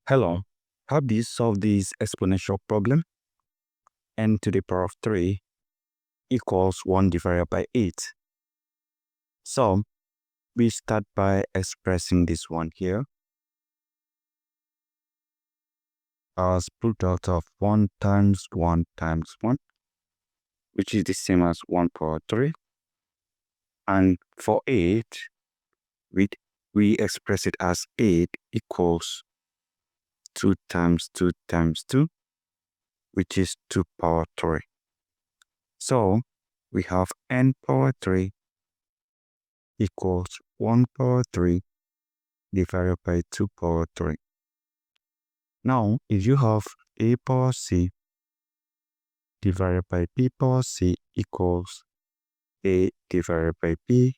Hello, how do you solve this exponential problem? N to the power of 3 equals 1 divided by 8. So, we start by expressing this one here as product of 1 times 1 times 1, which is the same as 1 power 3. And for 8, we express it as 8 equals 2 times 2 times 2, which is 2 power 3. So, we have n power 3 equals 1 power 3 divided by 2 power 3. Now, if you have a power c divided by b power c equals a divided by b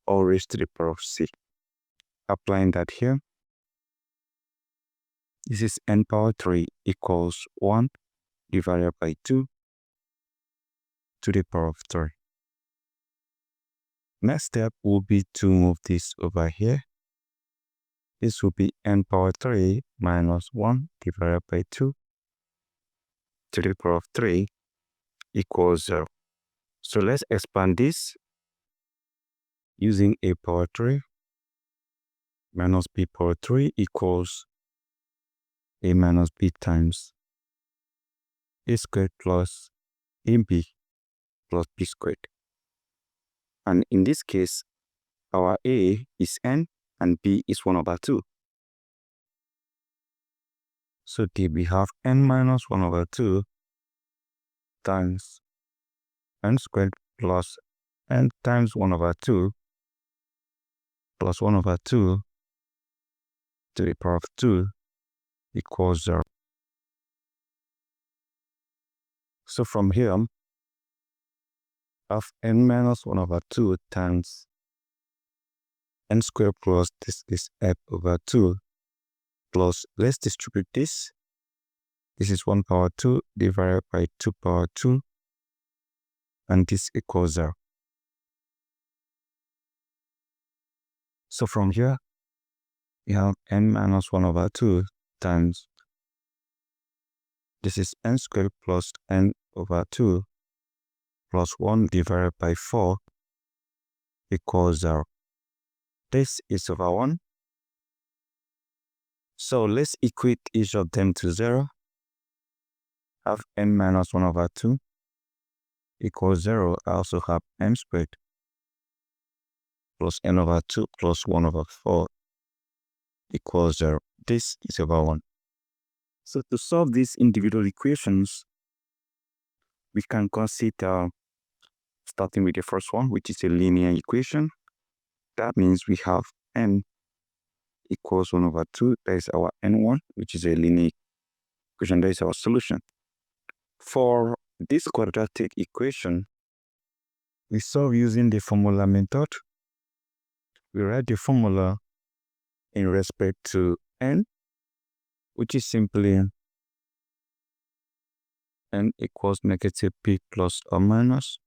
all raised to the power of c. Applying that here, this is n power 3 equals 1 divided by 2 to the power of 3. Next step will be to move this over here. This will be n power 3 minus 1 divided by 2 to the power of 3 equals 0. So let's expand this using a power 3 minus b power 3 equals a minus b times a squared plus ab plus b squared. And in this case, our a is n and b is 1 over 2. So we have n minus 1 over 2 times n squared plus n times 1 over 2 plus 1 over 2 to the power of 2 equals 0. So from here, I have n minus 1 over 2 times n squared plus this is f over 2 plus, let's distribute this. This is 1 power 2 divided by 2 power 2, and this equals 0. So from here, we have n minus 1 over 2 times, this is n squared plus n over 2 plus 1 divided by 4 equals 0. This is over 1. So let's equate each of them to 0. Have n minus 1 over 2 equals 0. I also have n squared plus n over 2 plus 1 over 4 equals 0. This is over 1. So to solve these individual equations, we can consider starting with the first one, which is a linear equation. That means we have n equals 1 over 2. That is our n1, which is a linear equation. That is our solution. For this quadratic equation, we solve using the formula method. We write the formula in respect to n, which is simply n equals negative p plus or minus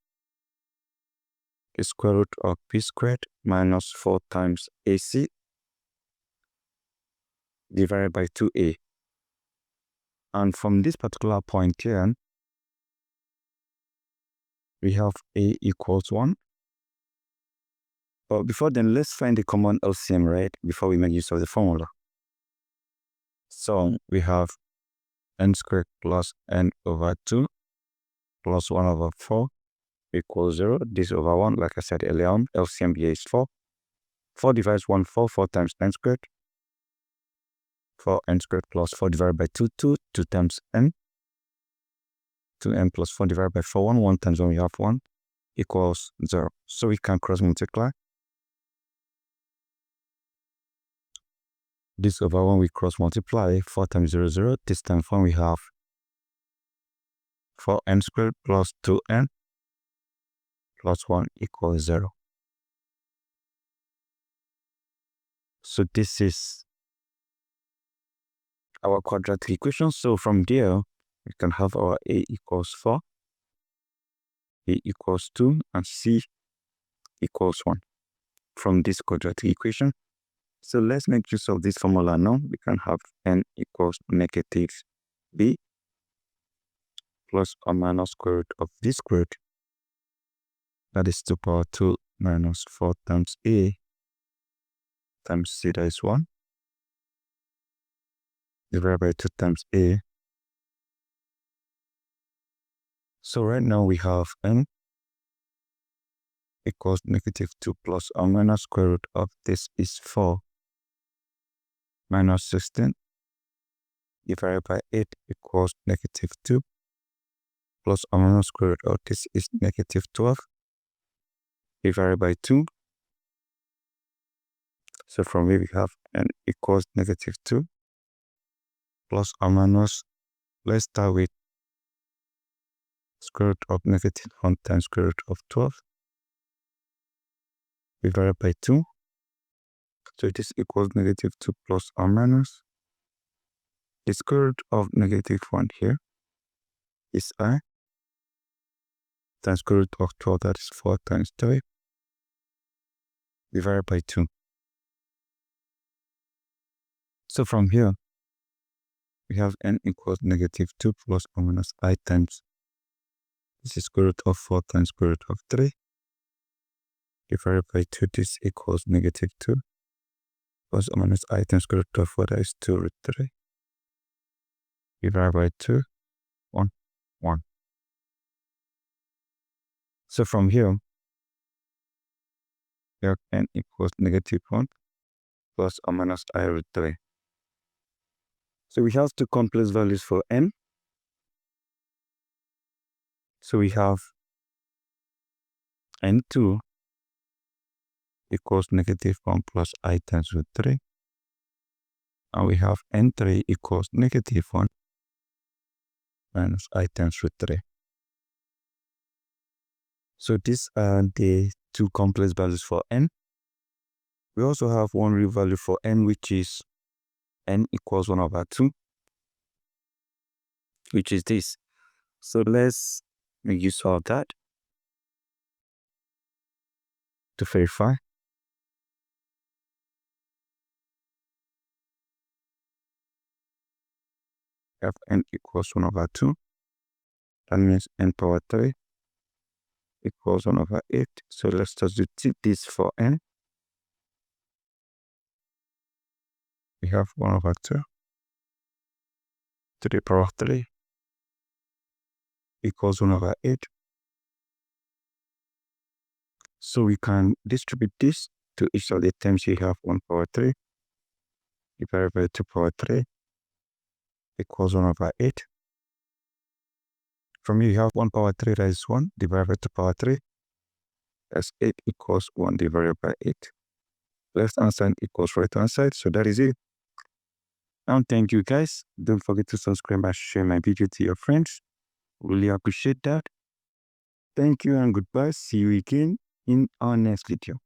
the square root of p squared minus 4 times ac divided by 2a. And from this particular point here, we have a equals 1. But before then, let's find the common LCM, right, before we make use of the formula. So we have n squared plus n over 2 plus 1 over 4 equals 0. This over 1, like I said earlier on, LCM here is 4. 4 divides 1, 4, 4 times n squared. 4n squared plus 4 divided by 2, 2 times n. 2n plus 4 divided by 4, 1 times 1, we have 1 equals 0. So we can cross multiply. This over 1 we cross multiply, 4 times 0, 0. This time 4 we have 4n squared plus 2n plus 1 equals 0. So this is our quadratic equation. So from there, we can have our a equals 4, b equals 2, and c equals 1 from this quadratic equation. So let's make use of this formula now. We can have n equals negative b plus or minus square root of b squared. That is 2 power 2 minus 4 times a times c, that is 1. Divided by 2 times a. So right now we have n equals negative 2 plus or minus square root of this is 4 minus 16 divided by 8 equals negative 2 plus or minus square root of this is negative 12 divided by 2. So from here we have n equals negative 2 plus or minus, let's start with square root of negative 1 times square root of 12 divided by 2. So this equals negative 2 plus or minus the square root of negative 1 here is I times square root of 12, that is 4 times 3 divided by 2. So from here we have n equals negative 2 plus or minus I times this is square root of 4 times square root of 3 divided by 2. This equals negative 2 plus or minus I times square root of 4, that is 2 root 3 divided by 2, 1, 1. So from here we have n equals negative 1 plus or minus I root 3. So we have two complex values for n. So we have n2 equals negative 1 plus I times root 3. And we have n3 equals negative 1 minus I times root 3. So these are the two complex values for n. We also have one real value for n, which is n equals 1 over 2, which is this. So let's make use of that to verify. We have n equals 1 over 2. That means n power 3 equals 1 over 8. So let's substitute this for n. We have 1 over 2 to the power of 3 equals 1 over 8. So we can distribute this to each of the terms. We have 1 power 3 divided by 2 power 3 equals 1 over 8. From here, you have 1 power 3, that is 1 divided by 2 power 3. That's 8 equals 1 divided by 8. Left hand side equals right hand side. So that is it. Now, thank you guys. Don't forget to subscribe and share my video to your friends. Really appreciate that. Thank you and goodbye. See you again in our next video.